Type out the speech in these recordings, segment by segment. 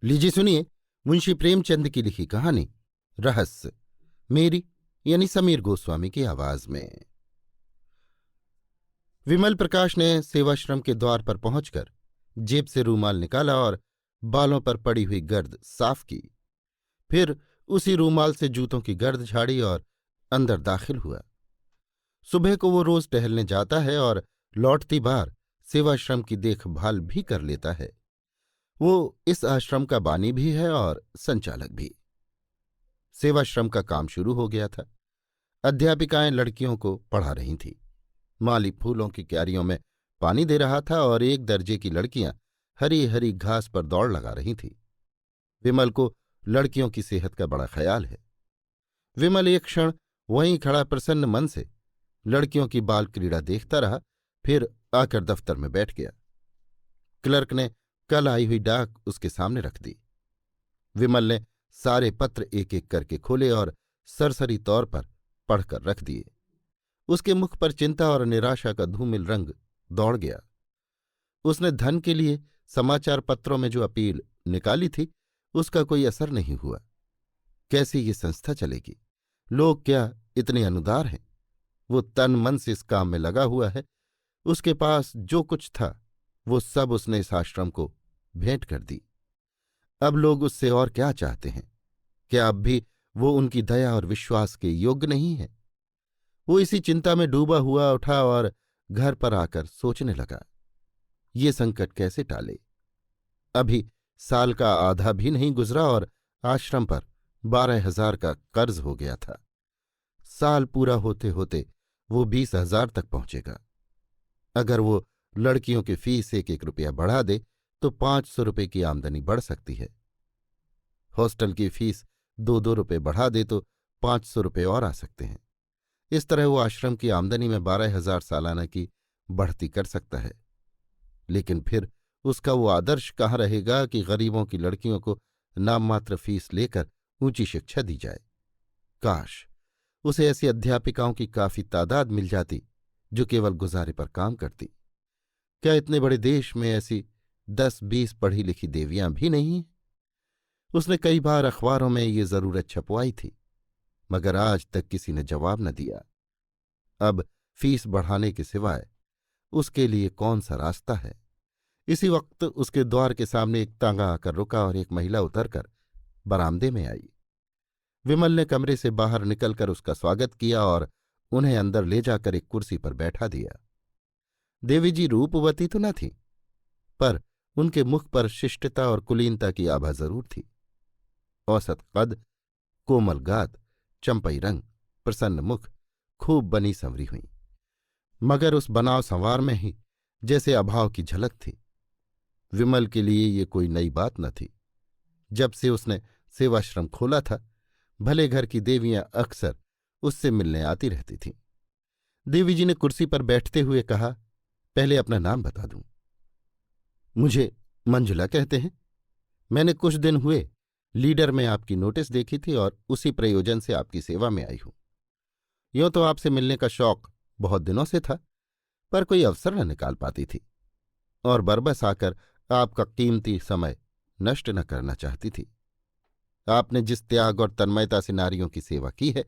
लीजिए सुनिए मुंशी प्रेमचंद की लिखी कहानी रहस्य, मेरी यानी समीर गोस्वामी की आवाज में। विमल प्रकाश ने सेवाश्रम के द्वार पर पहुंचकर जेब से रूमाल निकाला और बालों पर पड़ी हुई गर्द साफ की। फिर उसी रूमाल से जूतों की गर्द झाड़ी और अंदर दाखिल हुआ। सुबह को वो रोज टहलने जाता है और लौटती बार सेवाश्रम की देखभाल भी कर लेता है। वो इस आश्रम का बानी भी है और संचालक भी। सेवाश्रम का काम शुरू हो गया था। अध्यापिकाएं लड़कियों को पढ़ा रही थीं। माली फूलों की क्यारियों में पानी दे रहा था और एक दर्जे की लड़कियां हरी हरी घास पर दौड़ लगा रही थीं। विमल को लड़कियों की सेहत का बड़ा ख्याल है। विमल एक क्षण वहीं खड़ा प्रसन्न मन से लड़कियों की बाल क्रीड़ा देखता रहा, फिर आकर दफ्तर में बैठ गया। क्लर्क ने कल आई हुई डाक उसके सामने रख दी। विमल ने सारे पत्र एक एक करके खोले और सरसरी तौर पर पढ़कर रख दिए। उसके मुख पर चिंता और निराशा का धूमिल रंग दौड़ गया। उसने धन के लिए समाचार पत्रों में जो अपील निकाली थी उसका कोई असर नहीं हुआ। कैसी ये संस्था चलेगी? लोग क्या इतने अनुदार हैं? वो तन मन से इस काम में लगा हुआ है। उसके पास जो कुछ था वो सब उसने इस आश्रम को भेंट कर दी। अब लोग उससे और क्या चाहते हैं? क्या अब भी वो उनकी दया और विश्वास के योग्य नहीं है? वो इसी चिंता में डूबा हुआ उठा और घर पर आकर सोचने लगा, ये संकट कैसे टाले। अभी साल का आधा भी नहीं गुजरा और आश्रम पर 12,000 का कर्ज हो गया था। साल पूरा होते होते वो 20,000 तक पहुंचेगा। अगर वो लड़कियों की फीस 1-1 रुपया बढ़ा दे तो 500 रुपये की आमदनी बढ़ सकती है। हॉस्टल की फीस 2-2 रुपये बढ़ा दे तो 500 रुपये और आ सकते हैं। इस तरह वो आश्रम की आमदनी में 12,000 सालाना की बढ़ती कर सकता है। लेकिन फिर उसका वो आदर्श कहाँ रहेगा कि गरीबों की लड़कियों को नाममात्र फीस लेकर ऊंची शिक्षा दी जाए। काश उसे ऐसी अध्यापिकाओं की काफी तादाद मिल जाती जो केवल गुजारे पर काम करती। क्या इतने बड़े देश में ऐसी 10-20 पढ़ी लिखी देवियां भी नहीं हैं? उसने कई बार अखबारों में ये जरूरत छपवाई थी, मगर आज तक किसी ने जवाब न दिया। अब फीस बढ़ाने के सिवाय उसके लिए कौन सा रास्ता है? इसी वक्त उसके द्वार के सामने एक तांगा आकर रुका और एक महिला उतरकर बरामदे में आई। विमल ने कमरे से बाहर निकलकर उसका स्वागत किया और उन्हें अंदर ले जाकर एक कुर्सी पर बैठा दिया। देवी जी रूपवती तो न थीं, पर उनके मुख पर शिष्टता और कुलीनता की आभा जरूर थी। औसत कद, कोमल गात, चंपई रंग, प्रसन्न मुख, खूब बनी संवरी हुई, मगर उस बनाव संवार में ही जैसे अभाव की झलक थी। विमल के लिए ये कोई नई बात न थी। जब से उसने सेवाश्रम खोला था भले घर की देवियां अक्सर उससे मिलने आती रहती थीं। देवी जी ने कुर्सी पर बैठते हुए कहा, पहले अपना नाम बता दूं। मुझे मंजुला कहते हैं। मैंने कुछ दिन हुए लीडर में आपकी नोटिस देखी थी और उसी प्रयोजन से आपकी सेवा में आई हूं। यूं तो आपसे मिलने का शौक बहुत दिनों से था, पर कोई अवसर न निकाल पाती थी और बरबस आकर आपका कीमती समय नष्ट न करना चाहती थी। आपने जिस त्याग और तन्मयता से नारियों की सेवा की है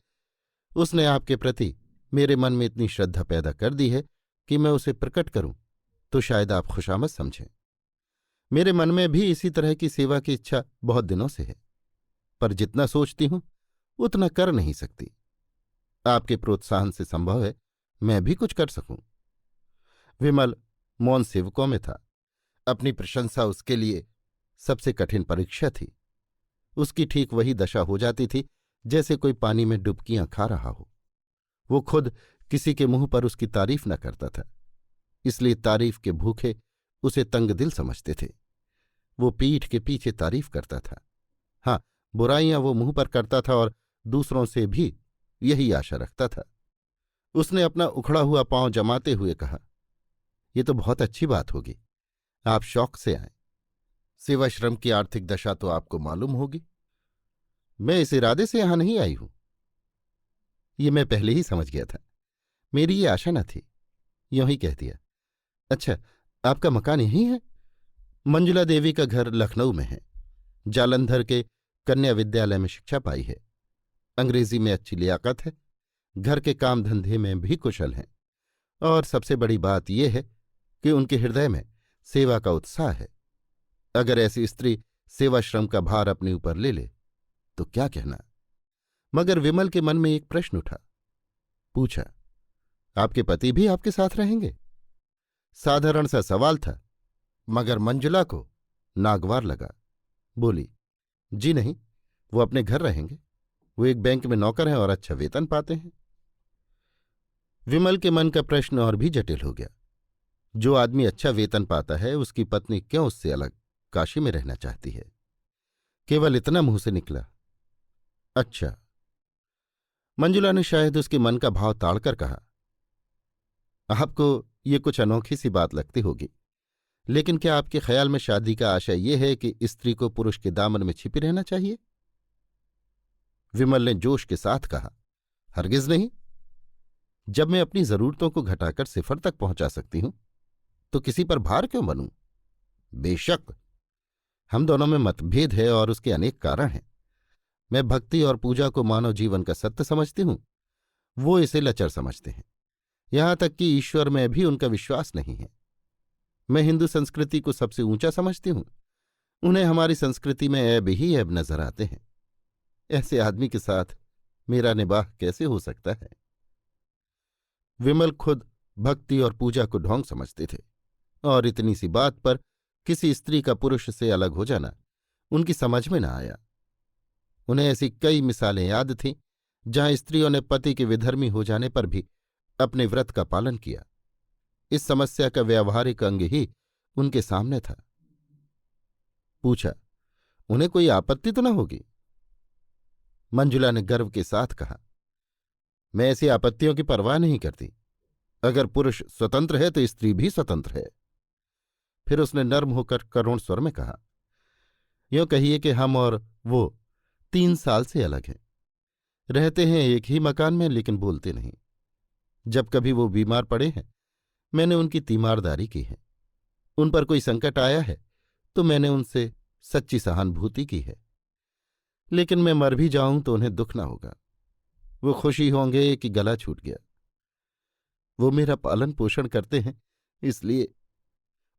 उसने आपके प्रति मेरे मन में इतनी श्रद्धा पैदा कर दी है कि मैं उसे प्रकट करूं तो शायद आप खुशामद समझें। मेरे मन में भी इसी तरह की सेवा की इच्छा बहुत दिनों से है, पर जितना सोचती हूं उतना कर नहीं सकती। आपके प्रोत्साहन से संभव है मैं भी कुछ कर सकूं। विमल मौन सेवकों में था। अपनी प्रशंसा उसके लिए सबसे कठिन परीक्षा थी। उसकी ठीक वही दशा हो जाती थी जैसे कोई पानी में डुबकियां खा रहा हो। वो खुद किसी के मुंह पर उसकी तारीफ न करता था, इसलिए तारीफ के भूखे उसे तंग दिल समझते थे। वो पीठ के पीछे तारीफ करता था। हाँ, बुराइयां वो मुंह पर करता था और दूसरों से भी यही आशा रखता था। उसने अपना उखड़ा हुआ पांव जमाते हुए कहा, ये तो बहुत अच्छी बात होगी, आप शौक से आए। सेवाश्रम की आर्थिक दशा तो आपको मालूम होगी। मैं इस इरादे से यहां नहीं आई हूं। ये मैं पहले ही समझ गया था, मेरी ये आशा न थी। यूं ही कह दिया। अच्छा, आपका मकान यहीं है? मंजुला देवी का घर लखनऊ में है। जालंधर के कन्या विद्यालय में शिक्षा पाई है। अंग्रेजी में अच्छी लियाकत है, घर के काम धंधे में भी कुशल हैं, और सबसे बड़ी बात यह है कि उनके हृदय में सेवा का उत्साह है। अगर ऐसी स्त्री सेवाश्रम का भार अपने ऊपर ले ले तो क्या कहना। मगर विमल के मन में एक प्रश्न उठा। पूछा, आपके पति भी आपके साथ रहेंगे? साधारण सा सवाल था, मगर मंजुला को नागवार लगा। बोली, जी नहीं, वो अपने घर रहेंगे। वो एक बैंक में नौकर हैं और अच्छा वेतन पाते हैं। विमल के मन का प्रश्न और भी जटिल हो गया। जो आदमी अच्छा वेतन पाता है उसकी पत्नी क्यों उससे अलग काशी में रहना चाहती है? केवल इतना मुंह से निकला, अच्छा। मंजुला ने शायद उसके मन का भाव ताड़कर कहा, आपको ये कुछ अनोखी सी बात लगती होगी, लेकिन क्या आपके ख्याल में शादी का आशय ये है कि स्त्री को पुरुष के दामन में छिपी रहना चाहिए? विमल ने जोश के साथ कहा, हरगिज नहीं। जब मैं अपनी जरूरतों को घटाकर सिफर तक पहुंचा सकती हूं तो किसी पर भार क्यों बनूं? बेशक हम दोनों में मतभेद है और उसके अनेक कारण हैं। मैं भक्ति और पूजा को मानव जीवन का सत्य समझती हूं, वो इसे लचर समझते हैं। यहां तक कि ईश्वर में भी उनका विश्वास नहीं है। मैं हिंदू संस्कृति को सबसे ऊंचा समझती हूं, उन्हें हमारी संस्कृति में ऐब ही ऐब नजर आते हैं। ऐसे आदमी के साथ मेरा निबाह कैसे हो सकता है? विमल खुद भक्ति और पूजा को ढोंग समझते थे, और इतनी सी बात पर किसी स्त्री का पुरुष से अलग हो जाना उनकी समझ में न आया। उन्हें ऐसी कई मिसालें याद थीं जहां स्त्रियों ने पति के विधर्मी हो जाने पर भी अपने व्रत का पालन किया। इस समस्या का व्यावहारिक अंग ही उनके सामने था। पूछा, उन्हें कोई आपत्ति तो न होगी? मंजुला ने गर्व के साथ कहा, मैं ऐसी आपत्तियों की परवाह नहीं करती। अगर पुरुष स्वतंत्र है तो स्त्री भी स्वतंत्र है। फिर उसने नर्म होकर करुण स्वर में कहा, यूं कहिए कि हम और वो 3 साल से अलग हैं। रहते हैं एक ही मकान में, लेकिन बोलते नहीं। जब कभी वो बीमार पड़े हैं मैंने उनकी तीमारदारी की है। उन पर कोई संकट आया है तो मैंने उनसे सच्ची सहानुभूति की है। लेकिन मैं मर भी जाऊं तो उन्हें दुख न होगा। वो खुशी होंगे कि गला छूट गया। वो मेरा पालन पोषण करते हैं, इसलिए।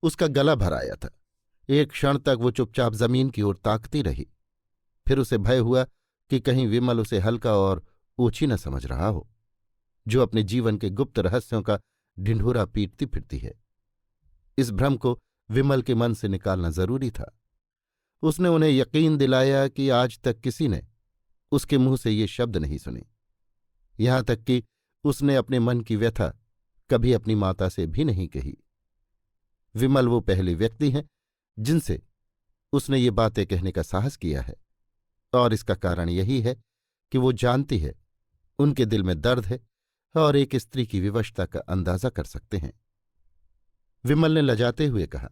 उसका गला भर आया था। एक क्षण तक वो चुपचाप जमीन की ओर ताकती रही। फिर उसे भय हुआ कि कहीं विमल उसे हल्का और ओछी न समझ रहा हो, जो अपने जीवन के गुप्त रहस्यों का ढिंढोरा पीटती फिरती है। इस भ्रम को विमल के मन से निकालना जरूरी था। उसने उन्हें यकीन दिलाया कि आज तक किसी ने उसके मुंह से ये शब्द नहीं सुने। यहां तक कि उसने अपने मन की व्यथा कभी अपनी माता से भी नहीं कही। विमल वो पहले व्यक्ति हैं जिनसे उसने ये बातें कहने का साहस किया है, और इसका कारण यही है कि वो जानती है उनके दिल में दर्द है और एक स्त्री की विवशता का अंदाजा कर सकते हैं। विमल ने लजाते हुए कहा,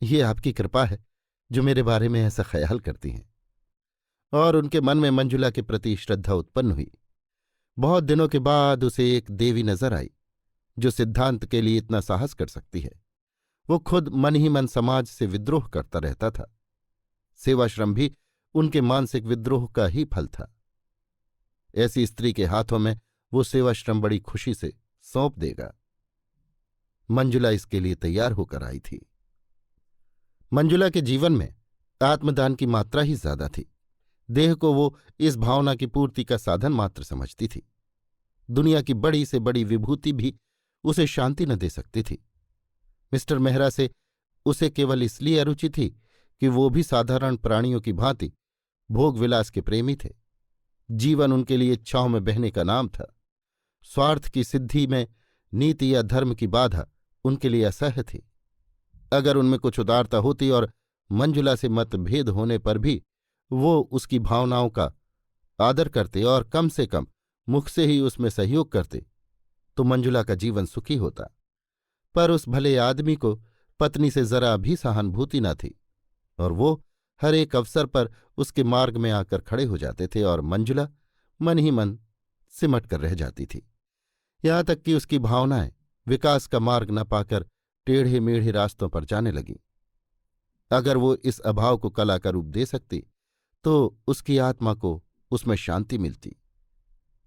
ये आपकी कृपा है जो मेरे बारे में ऐसा ख्याल करती हैं। और उनके मन में मंजुला के प्रति श्रद्धा उत्पन्न हुई। बहुत दिनों के बाद उसे एक देवी नजर आई जो सिद्धांत के लिए इतना साहस कर सकती है। वो खुद मन ही मन समाज से विद्रोह करता रहता था। सेवाश्रम भी उनके मानसिक विद्रोह का ही फल था। ऐसी स्त्री के हाथों में वो सेवाश्रम बड़ी खुशी से सौंप देगा। मंजुला इसके लिए तैयार होकर आई थी। मंजुला के जीवन में आत्मदान की मात्रा ही ज्यादा थी। देह को वो इस भावना की पूर्ति का साधन मात्र समझती थी। दुनिया की बड़ी से बड़ी विभूति भी उसे शांति न दे सकती थी। मिस्टर मेहरा से उसे केवल इसलिए अरुचि थी कि वो भी साधारण प्राणियों की भांति भोग विलास के प्रेमी थे। जीवन उनके लिए इच्छाओं में बहने का नाम था। स्वार्थ की सिद्धि में नीति या धर्म की बाधा उनके लिए असह्य थी। अगर उनमें कुछ उदारता होती और मंजुला से मतभेद होने पर भी वो उसकी भावनाओं का आदर करते और कम से कम मुख से ही उसमें सहयोग करते तो मंजुला का जीवन सुखी होता। पर उस भले आदमी को पत्नी से जरा भी सहानुभूति न थी, और वो हर एक अवसर पर उसके मार्ग में आकर खड़े हो जाते थे, और मंजुला मन ही मन सिमट कर रह जाती थी। यहां तक कि उसकी भावनाएं विकास का मार्ग न पाकर टेढ़े मेढ़े रास्तों पर जाने लगीं। अगर वो इस अभाव को कला का रूप दे सकती तो उसकी आत्मा को उसमें शांति मिलती।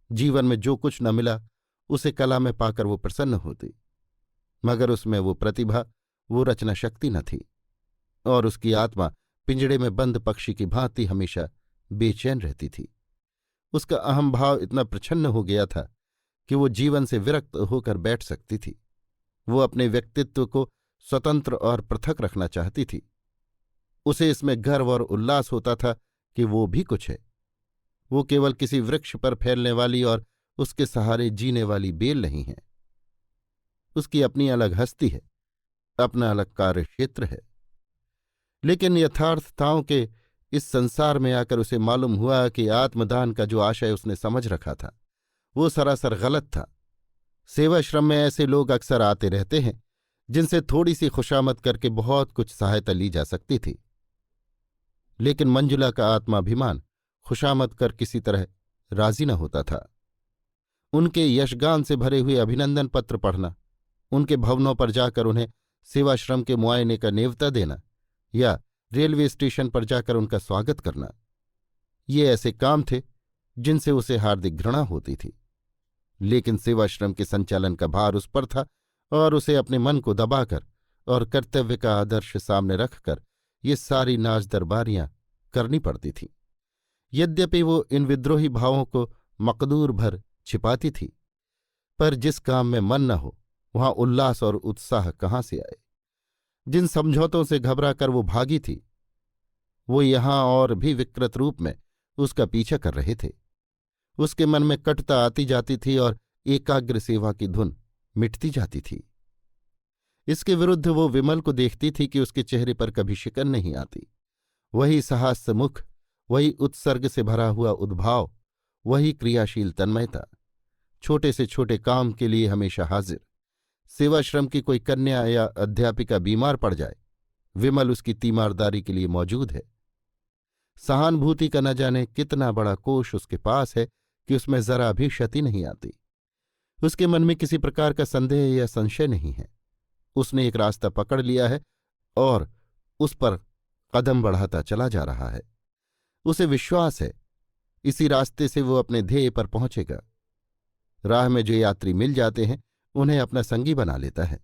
जीवन में जो कुछ न मिला उसे कला में पाकर वो प्रसन्न होती, मगर उसमें वो प्रतिभा, वो रचना शक्ति न थी, और उसकी आत्मा पिंजड़े में बंद पक्षी की भांति हमेशा बेचैन रहती थी। उसका अहम भाव इतना प्रच्छन्न हो गया था कि वो जीवन से विरक्त होकर बैठ सकती थी। वो अपने व्यक्तित्व को स्वतंत्र और पृथक रखना चाहती थी। उसे इसमें गर्व और उल्लास होता था कि वो भी कुछ है। वो केवल किसी वृक्ष पर फैलने वाली और उसके सहारे जीने वाली बेल नहीं है। उसकी अपनी अलग हस्ती है, अपना अलग कार्यक्षेत्र है। लेकिन यथार्थताओं के इस संसार में आकर उसे मालूम हुआ कि आत्मदान का जो आशय उसने समझ रखा था वो सरासर गलत था। सेवाश्रम में ऐसे लोग अक्सर आते रहते हैं जिनसे थोड़ी सी खुशामद करके बहुत कुछ सहायता ली जा सकती थी, लेकिन मंजुला का आत्माभिमान खुशामद कर किसी तरह राजी न होता था। उनके यशगान से भरे हुए अभिनंदन पत्र पढ़ना, उनके भवनों पर जाकर उन्हें सेवाश्रम के मुआयने का नेवता देना या रेलवे स्टेशन पर जाकर उनका स्वागत करना, ये ऐसे काम थे जिनसे उसे हार्दिक घृणा होती थी। लेकिन सेवाश्रम के संचालन का भार उस पर था और उसे अपने मन को दबाकर और कर्तव्य का आदर्श सामने रखकर ये सारी नाच दरबारियां करनी पड़ती थीं। यद्यपि वो इन विद्रोही भावों को मकदूर भर छिपाती थी, पर जिस काम में मन न हो वहां उल्लास और उत्साह कहाँ से आए। जिन समझौतों से घबराकर वो भागी थी वो यहां और भी विकृत रूप में उसका पीछा कर रहे थे। उसके मन में कटुता आती जाती थी और एकाग्र सेवा की धुन मिटती जाती थी। इसके विरुद्ध वो विमल को देखती थी कि उसके चेहरे पर कभी शिकन नहीं आती। वही सहास्य मुख, वही उत्सर्ग से भरा हुआ उद्भाव, वही क्रियाशील तन्मयता, छोटे से छोटे काम के लिए हमेशा हाजिर। सेवाश्रम की कोई कन्या या अध्यापिका बीमार पड़ जाए, विमल उसकी तीमारदारी के लिए मौजूद है। सहानुभूति का न जाने कितना बड़ा कोष उसके पास है कि उसमें जरा भी क्षति नहीं आती। उसके मन में किसी प्रकार का संदेह या संशय नहीं है। उसने एक रास्ता पकड़ लिया है और उस पर कदम बढ़ाता चला जा रहा है। उसे विश्वास है इसी रास्ते से वो अपने ध्येय पर पहुंचेगा। राह में जो यात्री मिल जाते हैं उन्हें अपना संगी बना लेता है।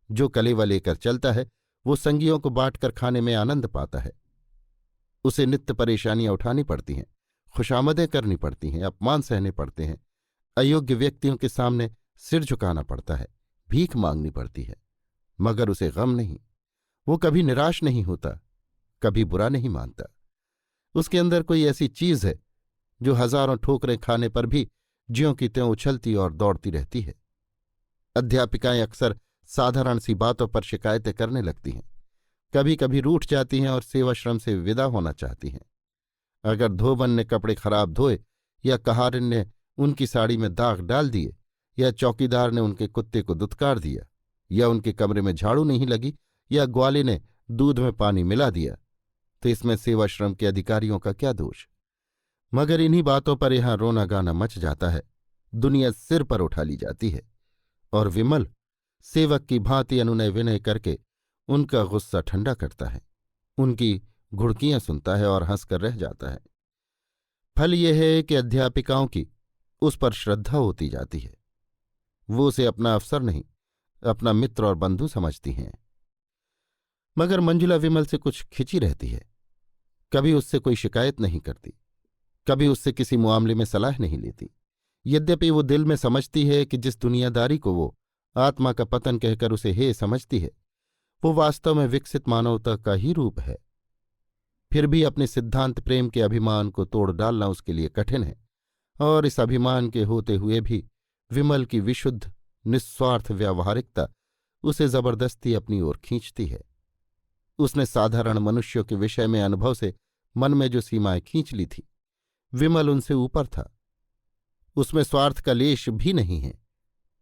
जो कलेवा लेकर चलता है वो संगियों को बांटकर खाने में आनंद पाता है। उसे नित्य परेशानियां उठानी पड़ती हैं, खुशामदें करनी पड़ती हैं, अपमान सहने पड़ते हैं, अयोग्य व्यक्तियों के सामने सिर झुकाना पड़ता है, भीख मांगनी पड़ती है, मगर उसे गम नहीं। वो कभी निराश नहीं होता, कभी बुरा नहीं मानता। उसके अंदर कोई ऐसी चीज है जो हजारों ठोकरें खाने पर भी ज्यों की त्यों उछलती और दौड़ती रहती है। अध्यापिकाएं अक्सर साधारण सी बातों पर शिकायतें करने लगती हैं, कभी कभी रूठ जाती हैं और सेवाश्रम से विदा होना चाहती हैं। अगर धोबन ने कपड़े खराब धोए या कहारिन ने उनकी साड़ी में दाग डाल दिए या चौकीदार ने उनके कुत्ते को दुत्कार दिया या उनके कमरे में झाड़ू नहीं लगी या ग्वाले ने दूध में पानी मिला दिया, तो इसमें सेवाश्रम के अधिकारियों का क्या दोष। मगर इन्हीं बातों पर यहां रोना गाना मच जाता है, दुनिया सिर पर उठा ली जाती है और विमल सेवक की भांति अनुनय विनय करके उनका गुस्सा ठंडा करता है, उनकी घुड़कियां सुनता है और हंसकर रह जाता है। फल यह है कि अध्यापिकाओं की उस पर श्रद्धा होती जाती है। वो उसे अपना अफसर नहीं, अपना मित्र और बंधु समझती हैं। मगर मंजुला विमल से कुछ खिंची रहती है, कभी उससे कोई शिकायत नहीं करती, कभी उससे किसी मामले में सलाह नहीं लेती। यद्यपि वो दिल में समझती है कि जिस दुनियादारी को वो आत्मा का पतन कहकर उसे हे समझती है वो वास्तव में विकसित मानवता का ही रूप है, फिर भी अपने सिद्धांत प्रेम के अभिमान को तोड़ डालना उसके लिए कठिन है। और इस अभिमान के होते हुए भी विमल की विशुद्ध निस्वार्थ व्यावहारिकता उसे जबरदस्ती अपनी ओर खींचती है। उसने साधारण मनुष्यों के विषय में अनुभव से मन में जो सीमाएं खींच ली थी, विमल उनसे ऊपर था। उसमें स्वार्थ का लेश भी नहीं है,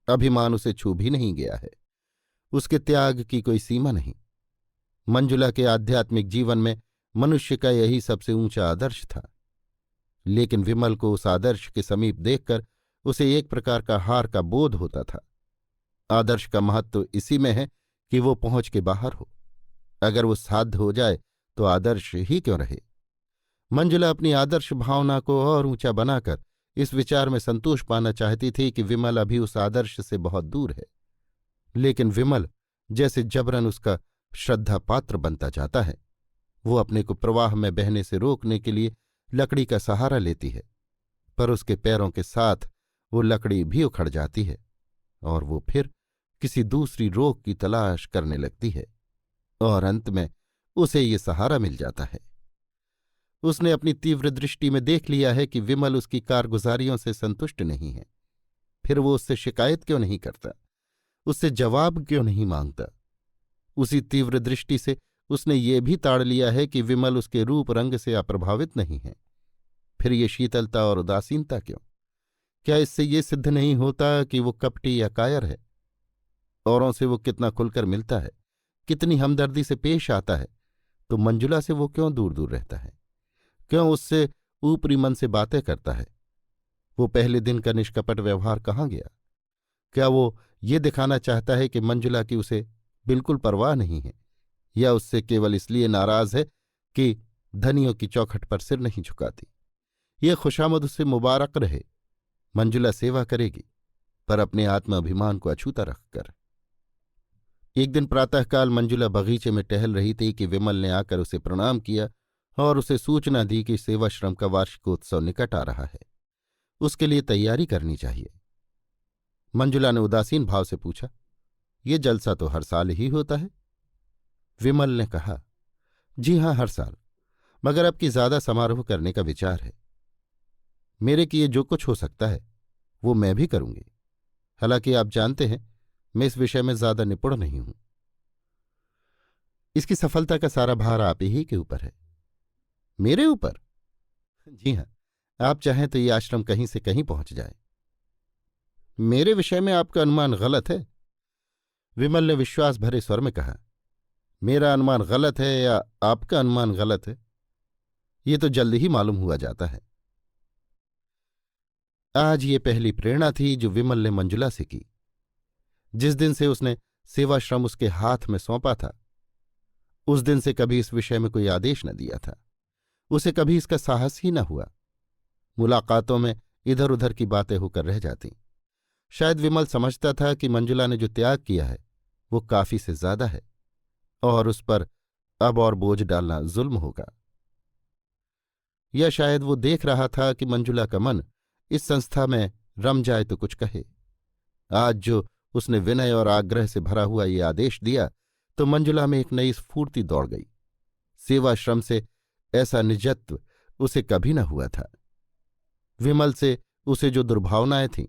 अभिमान उसे छू भी नहीं गया है, उसके त्याग की कोई सीमा नहीं। मंजुला के आध्यात्मिक जीवन में मनुष्य का यही सबसे ऊंचा आदर्श था, लेकिन विमल को उस आदर्श के समीप देखकर उसे एक प्रकार का हार का बोध होता था। आदर्श का महत्व इसी में है कि वो पहुंच के बाहर हो, अगर वो साध्य हो जाए तो आदर्श ही क्यों रहे। मंजुला अपनी आदर्श भावना को और ऊंचा बनाकर इस विचार में संतोष पाना चाहती थी कि विमल अभी उस आदर्श से बहुत दूर है। लेकिन विमल जैसे जबरन उसका श्रद्धा पात्र बनता जाता है, वो अपने को प्रवाह में बहने से रोकने के लिए लकड़ी का सहारा लेती है, पर उसके पैरों के साथ वो लकड़ी भी उखड़ जाती है और वो फिर किसी दूसरी रोक की तलाश करने लगती है और अंत में उसे ये सहारा मिल जाता है। उसने अपनी तीव्र दृष्टि में देख लिया है कि विमल उसकी कारगुजारियों से संतुष्ट नहीं है। फिर वो उससे शिकायत क्यों नहीं करता, उससे जवाब क्यों नहीं मांगता। उसी तीव्र दृष्टि से उसने ये भी ताड़ लिया है कि विमल उसके रूप रंग से अप्रभावित नहीं है। फिर ये शीतलता और उदासीनता क्यों? क्या इससे ये सिद्ध नहीं होता कि वो कपटी या कायर है? औरों से वो कितना खुलकर मिलता है, कितनी हमदर्दी से पेश आता है, तो मंजुला से वो क्यों दूर दूर रहता है, क्यों उससे ऊपरी मन से बातें करता है? वो पहले दिन का निष्कपट व्यवहार कहाँ गया? क्या वो ये दिखाना चाहता है कि मंजुला की उसे बिल्कुल परवाह नहीं है, या उससे केवल इसलिए नाराज है कि धनियों की चौखट पर सिर नहीं झुकाती? ये खुशामद उसे मुबारक रहे। मंजुला सेवा करेगी, पर अपने आत्माभिमान को अछूता रखकर। एक दिन प्रातःकाल मंजुला बगीचे में टहल रही थी कि विमल ने आकर उसे प्रणाम किया और उसे सूचना दी कि सेवाश्रम का वार्षिकोत्सव निकट आ रहा है, उसके लिए तैयारी करनी चाहिए। मंजुला ने उदासीन भाव से पूछा, ये जलसा तो हर साल ही होता है? विमल ने कहा, जी हाँ, हर साल, मगर अब की ज्यादा समारोह करने का विचार है। मेरे किए जो कुछ हो सकता है वो मैं भी करूंगी। हालांकि आप जानते हैं मैं इस विषय में ज्यादा निपुण नहीं हूं। इसकी सफलता का सारा भार आप ही के ऊपर है। मेरे ऊपर? जी हाँ, आप चाहें तो ये आश्रम कहीं से कहीं पहुंच जाए। मेरे विषय में आपका अनुमान गलत है, विमल ने विश्वास भरे स्वर में कहा। मेरा अनुमान गलत है या आपका अनुमान गलत है, ये तो जल्द ही मालूम हुआ जाता है। आज ये पहली प्रेरणा थी जो विमल ने मंजुला से की। जिस दिन से उसने सेवाश्रम उसके हाथ में सौंपा था, उस दिन से कभी इस विषय में कोई आदेश न दिया था। उसे कभी इसका साहस ही न हुआ। मुलाकातों में इधर उधर की बातें होकर रह जाती। शायद विमल समझता था कि मंजुला ने जो त्याग किया है वो काफी से ज्यादा है और उस पर अब और बोझ डालना जुल्म होगा। या शायद वो देख रहा था कि मंजुला का मन इस संस्था में रम जाए तो कुछ कहे। आज जो उसने विनय और आग्रह से भरा हुआ ये आदेश दिया तो मंजुला में एक नई स्फूर्ति दौड़ गई। सेवाश्रम से ऐसा निजत्व उसे कभी न हुआ था। विमल से उसे जो दुर्भावनाएं थीं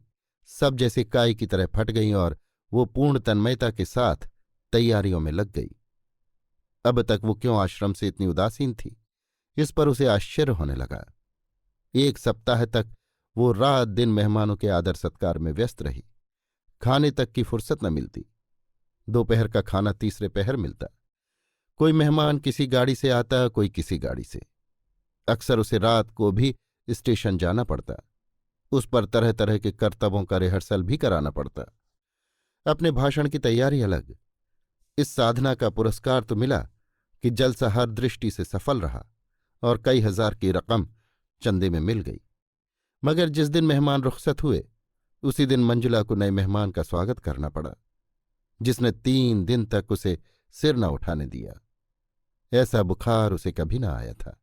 सब जैसे काई की तरह फट गईं और वो पूर्ण तन्मयता के साथ तैयारियों में लग गई। अब तक वो क्यों आश्रम से इतनी उदासीन थी, इस पर उसे आश्चर्य होने लगा। एक सप्ताह तक वो रात दिन मेहमानों के आदर सत्कार में व्यस्त रही। खाने तक की फुर्सत न मिलती। दोपहर का खाना तीसरे पहर मिलता। कोई मेहमान किसी गाड़ी से आता, कोई किसी गाड़ी से। अक्सर उसे रात को भी स्टेशन जाना पड़ता। उस पर तरह तरह के करतबों का रिहर्सल भी कराना पड़ता। अपने भाषण की तैयारी अलग। इस साधना का पुरस्कार तो मिला कि जलसा हर दृष्टि से सफल रहा और कई हजार की रकम चंदे में मिल गई। मगर जिस दिन मेहमान रुखसत हुए उसी दिन मंजुला को नए मेहमान का स्वागत करना पड़ा, जिसने 3 दिन तक उसे सिर न उठाने दिया। ऐसा बुखार उसे कभी न आया था।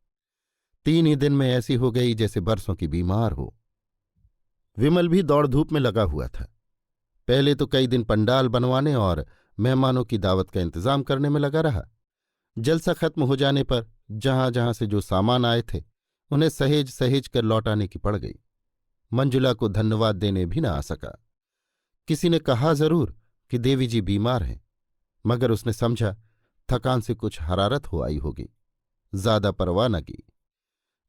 3 ही दिन में ऐसी हो गई जैसे बरसों की बीमार हो। विमल भी दौड़ धूप में लगा हुआ था। पहले तो कई दिन पंडाल बनवाने और मेहमानों की दावत का इंतजाम करने में लगा रहा। जलसा खत्म हो जाने पर जहां जहां से जो सामान आए थे उन्हें सहेज सहेज कर लौटाने की पड़ गई। मंजुला को धन्यवाद देने भी न आ सका। किसी ने कहा जरूर कि देवी जी बीमार हैं, मगर उसने समझा थकान से कुछ हरारत हो आई होगी, ज्यादा परवाह न की।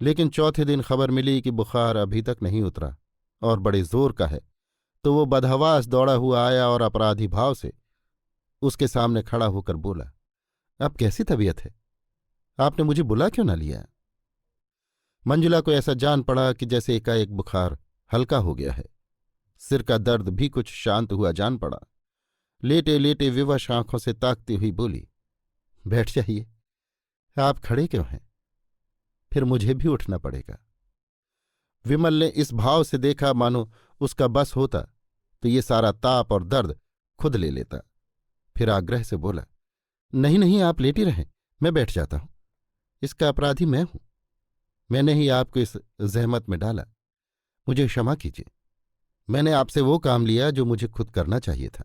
लेकिन चौथे दिन खबर मिली कि बुखार अभी तक नहीं उतरा और बड़े जोर का है, तो वो बदहवास दौड़ा हुआ आया और अपराधी भाव से उसके सामने खड़ा होकर बोला, अब कैसी तबीयत है? आपने मुझे बुला क्यों न लिया? मंजुला को ऐसा जान पड़ा कि जैसे एकाएक बुखार हल्का हो गया है। सिर का दर्द भी कुछ शांत हुआ जान पड़ा। लेटे लेटे विवश आंखों से ताकती हुई बोली, बैठ जाइए। आप खड़े क्यों हैं? फिर मुझे भी उठना पड़ेगा। विमल ने इस भाव से देखा मानो उसका बस होता तो ये सारा ताप और दर्द खुद ले लेता। फिर आग्रह से बोला, नहीं नहीं, आप लेटी रहें, मैं बैठ जाता हूं। इसका अपराधी मैं हूं। मैंने ही आपको इस जहमत में डाला। मुझे क्षमा कीजिए। मैंने आपसे वो काम लिया जो मुझे खुद करना चाहिए था।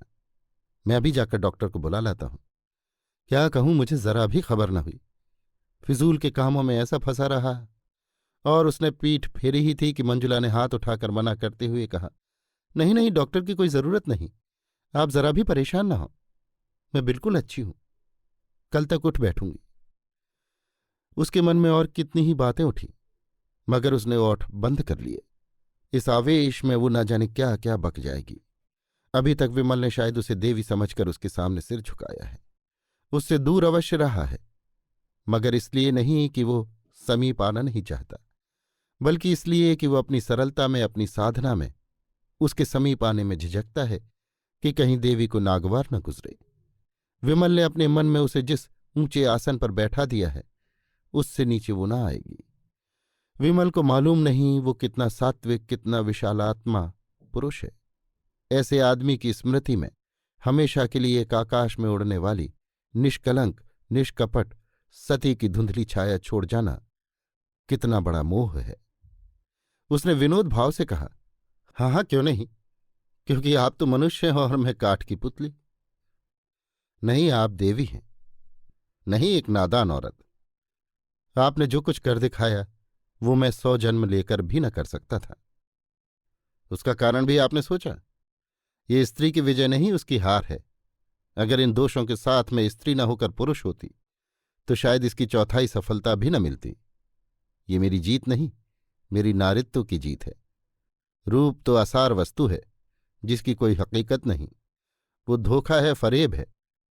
मैं अभी जाकर डॉक्टर को बुला लाता हूं। क्या कहूं, मुझे जरा भी खबर न हुई। फिजूल के कामों में ऐसा फंसा रहा। और उसने पीठ फेरी ही थी कि मंजुला ने हाथ उठाकर मना करते हुए कहा, नहीं नहीं, डॉक्टर की कोई जरूरत नहीं। आप जरा भी परेशान ना हो। मैं बिल्कुल अच्छी हूं। कल तक उठ बैठूंगी। उसके मन में और कितनी ही बातें उठी, मगर उसने ओठ बंद कर लिए। इस आवेश में वो न जाने क्या क्या बक जाएगी। अभी तक विमल ने शायद उसे देवी समझकर उसके सामने सिर झुकाया है, उससे दूर अवश्य रहा है, मगर इसलिए नहीं कि वो समीप आना नहीं चाहता, बल्कि इसलिए कि वो अपनी सरलता में, अपनी साधना में उसके समीप आने में झिझकता है कि कहीं देवी को नागवार न गुजरे। विमल ने अपने मन में उसे जिस ऊंचे आसन पर बैठा दिया है, उससे नीचे वो ना आएगी। विमल को मालूम नहीं वो कितना सात्विक, कितना विशालात्मा पुरुष है। ऐसे आदमी की स्मृति में हमेशा के लिए एक आकाश में उड़ने वाली निष्कलंक, निष्कपट सती की धुंधली छाया छोड़ जाना कितना बड़ा मोह है। उसने विनोद भाव से कहा, हाँ हाँ, क्यों नहीं, क्योंकि आप तो मनुष्य हैं और मैं काठ की पुतली। नहीं, आप देवी हैं। नहीं, एक नादान औरत। आपने जो कुछ कर दिखाया वो मैं 100 जन्म लेकर भी न कर सकता था। उसका कारण भी आपने सोचा? ये स्त्री की विजय नहीं, उसकी हार है। अगर इन दोषों के साथ में स्त्री न होकर पुरुष होती तो शायद इसकी चौथाई सफलता भी न मिलती। ये मेरी जीत नहीं, मेरी नारित्व की जीत है। रूप तो आसार वस्तु है जिसकी कोई हकीकत नहीं। वो धोखा है, फरेब है,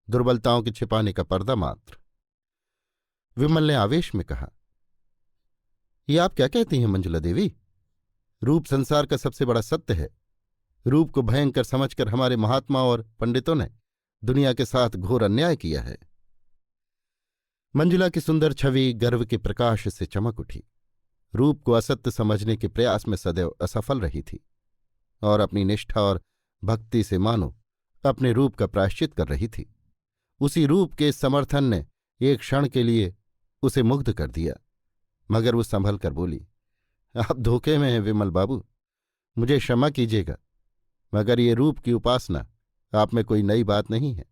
दुर्बलताओं के छिपाने का पर्दा मात्र। विमल ने आवेश में कहा, ये आप क्या कहती हैं मंजुला देवी? रूप संसार का सबसे बड़ा सत्य है। रूप को भयंकर समझकर हमारे महात्मा और पंडितों ने दुनिया के साथ घोर अन्याय किया है। मंजुला की सुंदर छवि गर्व के प्रकाश से चमक उठी। रूप को असत्य समझने के प्रयास में सदैव असफल रही थी और अपनी निष्ठा और भक्ति से मानो अपने रूप का प्रायश्चित कर रही थी। उसी रूप के समर्थन ने एक क्षण के लिए उसे मुग्ध कर दिया, मगर वो संभल कर बोली, आप धोखे में हैं विमल बाबू, मुझे क्षमा कीजिएगा, मगर ये रूप की उपासना आप में कोई नई बात नहीं है।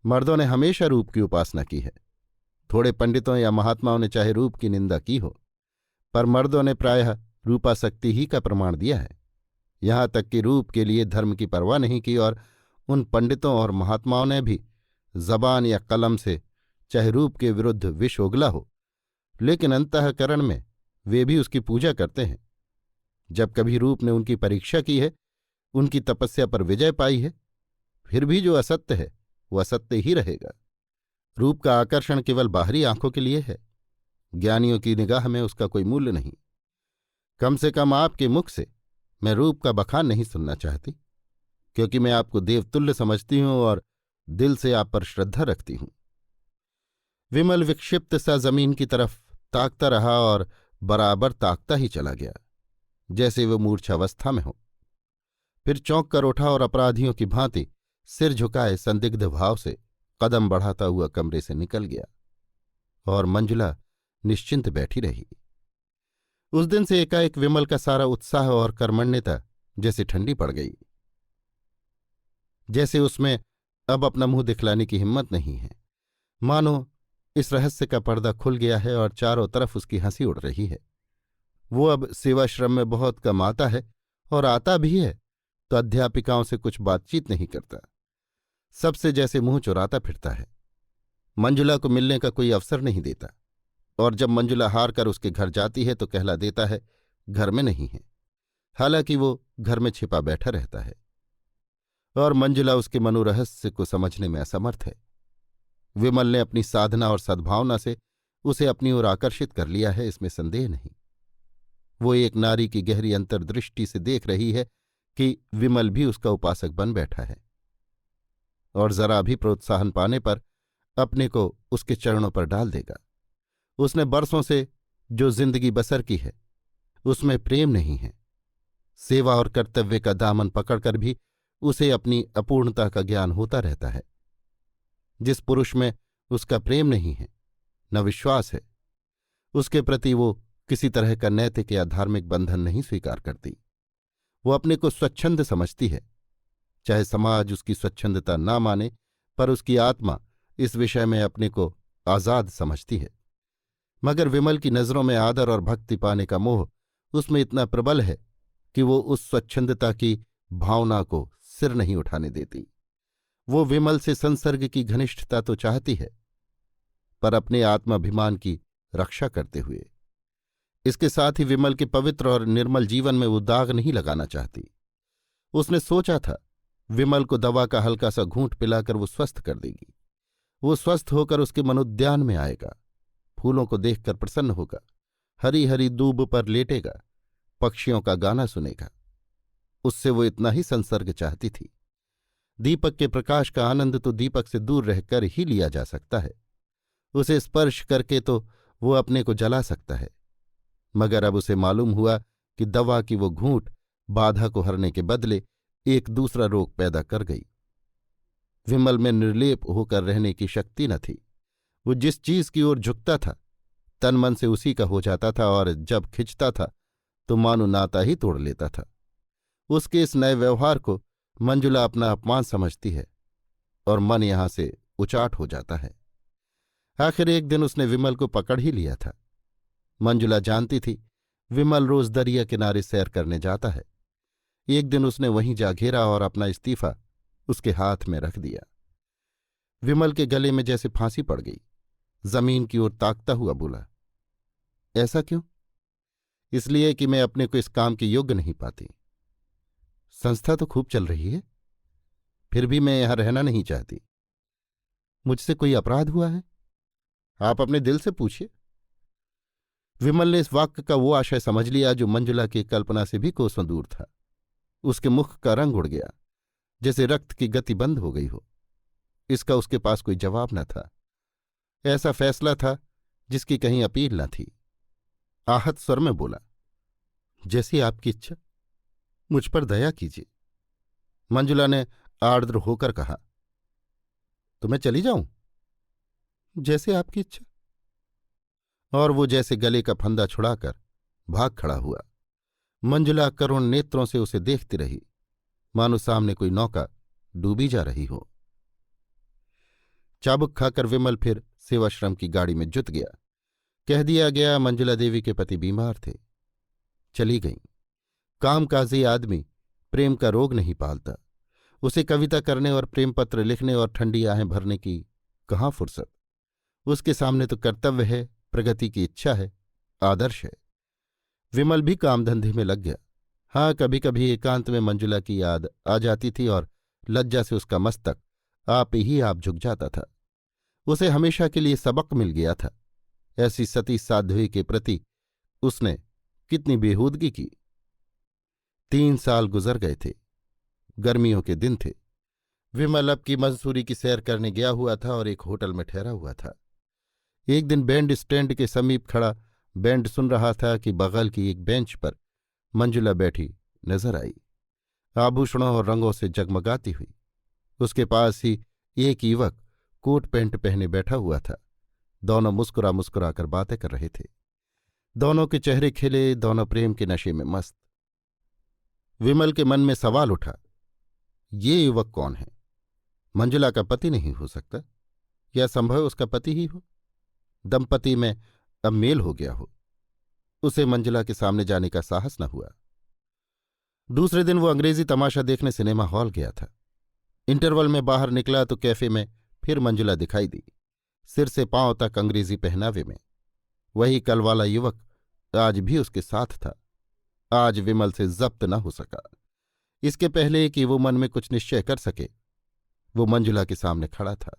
मर्दों ने हमेशा रूप की उपासना की है। थोड़े पंडितों या महात्माओं ने चाहे रूप की निंदा की हो, पर मर्दों ने प्रायः रूपासक्ति ही का प्रमाण दिया है। यहां तक कि रूप के लिए धर्म की परवाह नहीं की, और उन पंडितों और महात्माओं ने भी जबान या कलम से चाहे रूप के विरुद्ध विष उगला हो, लेकिन अंतःकरण में वे भी उसकी पूजा करते हैं। जब कभी रूप ने उनकी परीक्षा की है, उनकी तपस्या पर विजय पाई है, फिर भी जो असत्य है वो असत्य ही रहेगा। रूप का आकर्षण केवल बाहरी आंखों के लिए है। ज्ञानियों की निगाह में उसका कोई मूल्य नहीं। कम से कम आपके मुख से मैं रूप का बखान नहीं सुनना चाहती, क्योंकि मैं आपको देवतुल्य समझती हूं और दिल से आप पर श्रद्धा रखती हूं। विमल विक्षिप्त सा जमीन की तरफ ताकता रहा और बराबर ताकता ही चला गया, जैसे वह मूर्छावस्था में हो। फिर चौंक कर उठा और अपराधियों की भांति सिर झुकाए संदिग्ध भाव से कदम बढ़ाता हुआ कमरे से निकल गया, और मंजुला निश्चिंत बैठी रही। उस दिन से एकाएक विमल का सारा उत्साह और कर्मण्यता जैसे ठंडी पड़ गई, जैसे उसमें अब अपना मुंह दिखलाने की हिम्मत नहीं है। मानो इस रहस्य का पर्दा खुल गया है और चारों तरफ उसकी हंसी उड़ रही है। वो अब सेवाश्रम में बहुत कम आता है, और आता भी है तो अध्यापिकाओं से कुछ बातचीत नहीं करता, सबसे जैसे मुंह चुराता फिरता है। मंजुला को मिलने का कोई अवसर नहीं देता, और जब मंजुला हार कर उसके घर जाती है तो कहला देता है घर में नहीं है, हालांकि वो घर में छिपा बैठा रहता है। और मंजुला उसके मनोरहस्य को समझने में असमर्थ है। विमल ने अपनी साधना और सद्भावना से उसे अपनी ओर आकर्षित कर लिया है, इसमें संदेह नहीं। वो एक नारी की गहरी अंतर्दृष्टि से देख रही है कि विमल भी उसका उपासक बन बैठा है, और जरा भी प्रोत्साहन पाने पर अपने को उसके चरणों पर डाल देगा। उसने बरसों से जो जिंदगी बसर की है उसमें प्रेम नहीं है। सेवा और कर्तव्य का दामन पकड़कर भी उसे अपनी अपूर्णता का ज्ञान होता रहता है। जिस पुरुष में उसका प्रेम नहीं है, न विश्वास है, उसके प्रति वो किसी तरह का नैतिक या धार्मिक बंधन नहीं स्वीकार करती। वो अपने को स्वच्छंद समझती है। चाहे समाज उसकी स्वच्छंदता ना माने, पर उसकी आत्मा इस विषय में अपने को आजाद समझती है। मगर विमल की नजरों में आदर और भक्ति पाने का मोह उसमें इतना प्रबल है कि वो उस स्वच्छंदता की भावना को सिर नहीं उठाने देती। वो विमल से संसर्ग की घनिष्ठता तो चाहती है, पर अपने आत्माभिमान की रक्षा करते हुए। इसके साथ ही विमल के पवित्र और निर्मल जीवन में वो दाग नहीं लगाना चाहती। उसने सोचा था विमल को दवा का हल्का सा घूंट पिलाकर वो स्वस्थ कर देगी। वो स्वस्थ होकर उसके मनोद्यान में आएगा, फूलों को देखकर प्रसन्न होगा, हरी हरी दूब पर लेटेगा, पक्षियों का गाना सुनेगा। उससे वो इतना ही संसर्ग चाहती थी। दीपक के प्रकाश का आनंद तो दीपक से दूर रहकर ही लिया जा सकता है। उसे स्पर्श करके तो वो अपने को जला सकता है। मगर अब उसे मालूम हुआ कि दवा की वो घूंट बाधा को हरने के बदले एक दूसरा रोग पैदा कर गई। विमल में निर्लेप होकर रहने की शक्ति न थी। वो जिस चीज की ओर झुकता था तन मन से उसी का हो जाता था, और जब खिंचता था तो मानो नाता ही तोड़ लेता था। उसके इस नए व्यवहार को मंजुला अपना अपमान समझती है और मन यहां से उचाट हो जाता है। आखिर एक दिन उसने विमल को पकड़ ही लिया था। मंजुला जानती थी विमल रोज दरिया किनारे सैर करने जाता है। एक दिन उसने वहीं जा घेरा और अपना इस्तीफा उसके हाथ में रख दिया। विमल के गले में जैसे फांसी पड़ गई। जमीन की ओर ताकता हुआ बोला, ऐसा क्यों? इसलिए कि मैं अपने को इस काम के योग्य नहीं पाती। संस्था तो खूब चल रही है, फिर भी मैं यहां रहना नहीं चाहती। मुझसे कोई अपराध हुआ है? आप अपने दिल से पूछिए। विमल ने इस वाक्य का वो आशय समझ लिया जो मंजुला की कल्पना से भी कोसों दूर था। उसके मुख का रंग उड़ गया, जैसे रक्त की गति बंद हो गई हो। इसका उसके पास कोई जवाब न था। ऐसा फैसला था जिसकी कहीं अपील न थी। आहत स्वर में बोला, जैसी आपकी इच्छा, मुझ पर दया कीजिए। मंजुला ने आर्द्र होकर कहा, तो मैं चली जाऊं? जैसे आपकी इच्छा। और वो जैसे गले का फंदा छुड़ाकर भाग खड़ा हुआ। मंजुला करुण नेत्रों से उसे देखती रही, मानो सामने कोई नौका डूबी जा रही हो। चाबुक खाकर विमल फिर सेवाश्रम की गाड़ी में जुत गया। कह दिया गया मंजुला देवी के पति बीमार थे। चली गईं। कामकाजी आदमी प्रेम का रोग नहीं पालता। उसे कविता करने और प्रेम पत्र लिखने और ठंडी आहें भरने की कहाँ फुर्सत। उसके सामने तो कर्तव्य है, प्रगति की इच्छा है, आदर्श है। विमल भी काम धंधे में लग गया। हाँ, कभी कभी एकांत में मंजुला की याद आ जाती थी और लज्जा से उसका मस्तक आप ही आप झुक जाता था। उसे हमेशा के लिए सबक मिल गया था। ऐसी सती साध्वी के प्रति उसने कितनी बेहूदगी की। 3 साल गुजर गए थे। गर्मियों के दिन थे। विमल अब की मंसूरी की सैर करने गया हुआ था और एक होटल में ठहरा हुआ था। एक दिन बैंड स्टैंड के समीप खड़ा बैंड सुन रहा था कि बगल की एक बेंच पर मंजुला बैठी नजर आई, आभूषणों और रंगों से जगमगाती हुई। उसके पास ही एक युवक कोट पैंट पहने बैठा हुआ था। दोनों मुस्कुरा मुस्कुरा कर बातें कर रहे थे। दोनों के चेहरे खिले, दोनों प्रेम के नशे में मस्त। विमल के मन में सवाल उठा, ये युवक कौन है? मंजुला का पति नहीं हो सकता, या संभव उसका पति ही हो। दंपति में अब मेल हो गया हो। उसे मंजुला के सामने जाने का साहस न हुआ। दूसरे दिन वो अंग्रेजी तमाशा देखने सिनेमा हॉल गया था। इंटरवल में बाहर निकला तो कैफे में फिर मंजुला दिखाई दी, सिर से पांव तक अंग्रेजी पहनावे में। वही कल वाला युवक आज भी उसके साथ था। आज विमल से जब्त न हो सका। इसके पहले कि वो मन में कुछ निश्चय कर सके, वो मंजुला के सामने खड़ा था।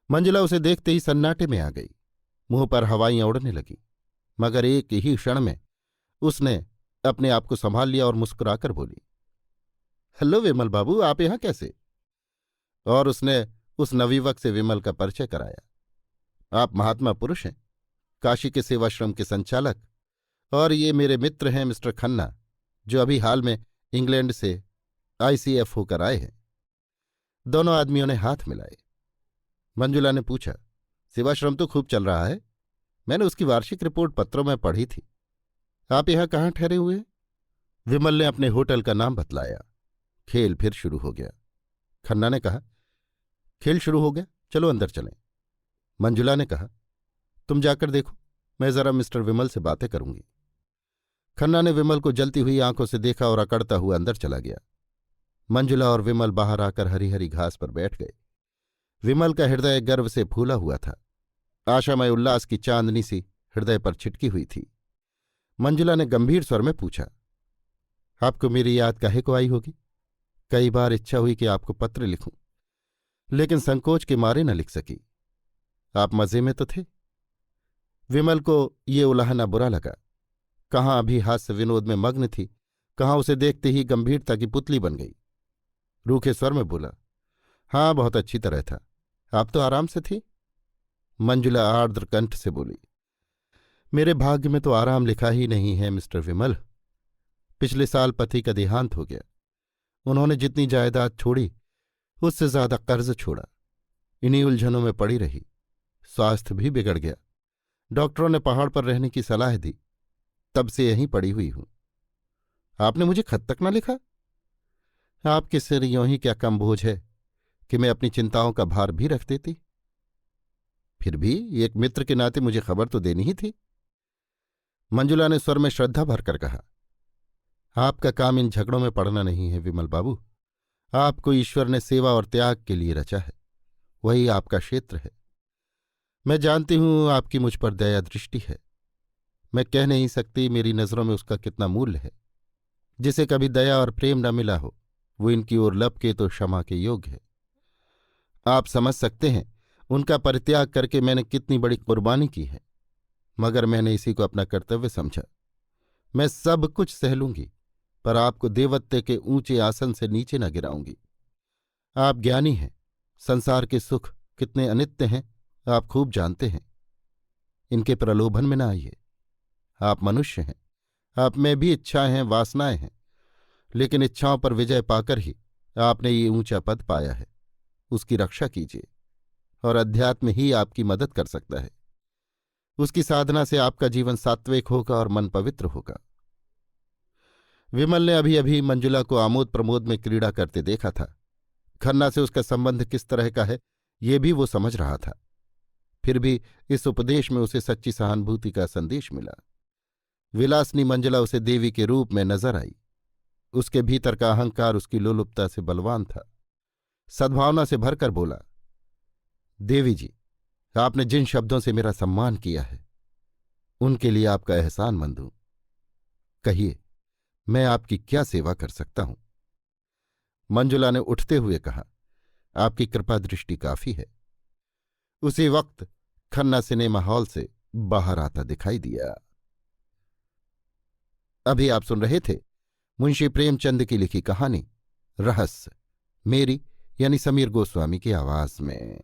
मंजुला उसे देखते ही सन्नाटे में आ गई। मुंह पर हवाइयां उड़ने लगीं। मगर एक ही क्षण में उसने अपने आप को संभाल लिया और मुस्कुराकर बोली, हेलो विमल बाबू, आप यहां कैसे? और उसने उस नवयुवक से विमल का परिचय कराया। आप महात्मा पुरुष हैं, काशी के सेवाश्रम के संचालक, और ये मेरे मित्र हैं मिस्टर खन्ना, जो अभी हाल में इंग्लैंड से आईसीएफ होकर आए हैं। दोनों आदमियों ने हाथ मिलाए। मंजुला ने पूछा, सेवाश्रम तो खूब चल रहा है, मैंने उसकी वार्षिक रिपोर्ट पत्रों में पढ़ी थी। आप यहां कहाँ ठहरे हुए हैं? विमल ने अपने होटल का नाम बतलाया। खेल फिर शुरू हो गया। खन्ना ने कहा, खेल शुरू हो गया, चलो अंदर चलें। मंजुला ने कहा, तुम जाकर देखो, मैं जरा मिस्टर विमल से बातें करूंगी। खन्ना ने विमल को जलती हुई आंखों से देखा और अकड़ता हुआ अंदर चला गया। मंजुला और विमल बाहर आकर हरी हरी घास पर बैठ गए। विमल का हृदय गर्व से फूला हुआ था। आशामय उल्लास की चांदनी सी हृदय पर छिटकी हुई थी। मंजुला ने गंभीर स्वर में पूछा, आपको मेरी याद काहे को आई होगी? कई बार इच्छा हुई कि आपको पत्र लिखूं, लेकिन संकोच के मारे न लिख सकी। आप मजे में तो थे। विमल को ये उलाहना बुरा लगा। कहाँ अभी हास्य विनोद में मग्न थी, कहाँ उसे देखते ही गंभीरता की पुतली बन गई। रूखे स्वर में बोला, हाँ, बहुत अच्छी तरह था। आप तो आराम से थी। मंजुला आर्द्र कंठ से बोली, मेरे भाग्य में तो आराम लिखा ही नहीं है मिस्टर विमल। पिछले साल पति का देहांत हो गया। उन्होंने जितनी जायदाद छोड़ी उससे ज्यादा कर्ज छोड़ा। इन्हीं उलझनों में पड़ी रही। स्वास्थ्य भी बिगड़ गया। डॉक्टरों ने पहाड़ पर रहने की सलाह दी। तब से यहीं पड़ी हुई हूं। आपने मुझे खत तक न लिखा। आपके सिर यों ही क्या कम बोझ है कि मैं अपनी चिंताओं का भार भी रख देती। फिर भी एक मित्र के नाते मुझे खबर तो देनी ही थी। मंजुला ने स्वर में श्रद्धा भरकर कहा, आपका काम इन झगड़ों में पड़ना नहीं है विमल बाबू। आपको ईश्वर ने सेवा और त्याग के लिए रचा है, वही आपका क्षेत्र है। मैं जानती हूं आपकी मुझ पर दया दृष्टि है। मैं कह नहीं सकती मेरी नजरों में उसका कितना मूल्य है। जिसे कभी दया और प्रेम न मिला हो, वो इनकी ओर लपके तो क्षमा के योग्य है। आप समझ सकते हैं उनका परित्याग करके मैंने कितनी बड़ी कुर्बानी की है, मगर मैंने इसी को अपना कर्तव्य समझा। मैं सब कुछ सह लूंगी, पर आपको देवत्व के ऊंचे आसन से नीचे न गिराऊंगी। आप ज्ञानी हैं, संसार के सुख कितने अनित्य हैं आप खूब जानते हैं। इनके प्रलोभन में न आइए। आप मनुष्य हैं, आप में भी इच्छाएं हैं, वासनाएं हैं, लेकिन इच्छाओं पर विजय पाकर ही आपने ये ऊंचा पद पाया है। उसकी रक्षा कीजिए, और अध्यात्म ही आपकी मदद कर सकता है। उसकी साधना से आपका जीवन सात्विक होगा और मन पवित्र होगा। विमल ने अभी अभी मंजुला को आमोद प्रमोद में क्रीड़ा करते देखा था। खन्ना से उसका संबंध किस तरह का है ये भी वो समझ रहा था। फिर भी इस उपदेश में उसे सच्ची सहानुभूति का संदेश मिला। विलासनी मंजुला उसे देवी के रूप में नजर आई। उसके भीतर का अहंकार उसकी लोलुपता से बलवान था। सद्भावना से भरकर बोला, देवी जी, आपने जिन शब्दों से मेरा सम्मान किया है उनके लिए आपका एहसानमंद हूं। कहिए, मैं आपकी क्या सेवा कर सकता हूं? मंजुला ने उठते हुए कहा, आपकी कृपा दृष्टि काफी है। उसी वक्त खन्ना सिनेमा हॉल से बाहर आता दिखाई दिया। अभी आप सुन रहे थे मुंशी प्रेमचंद की लिखी कहानी रहस्य, मेरी यानी समीर गोस्वामी की आवाज में।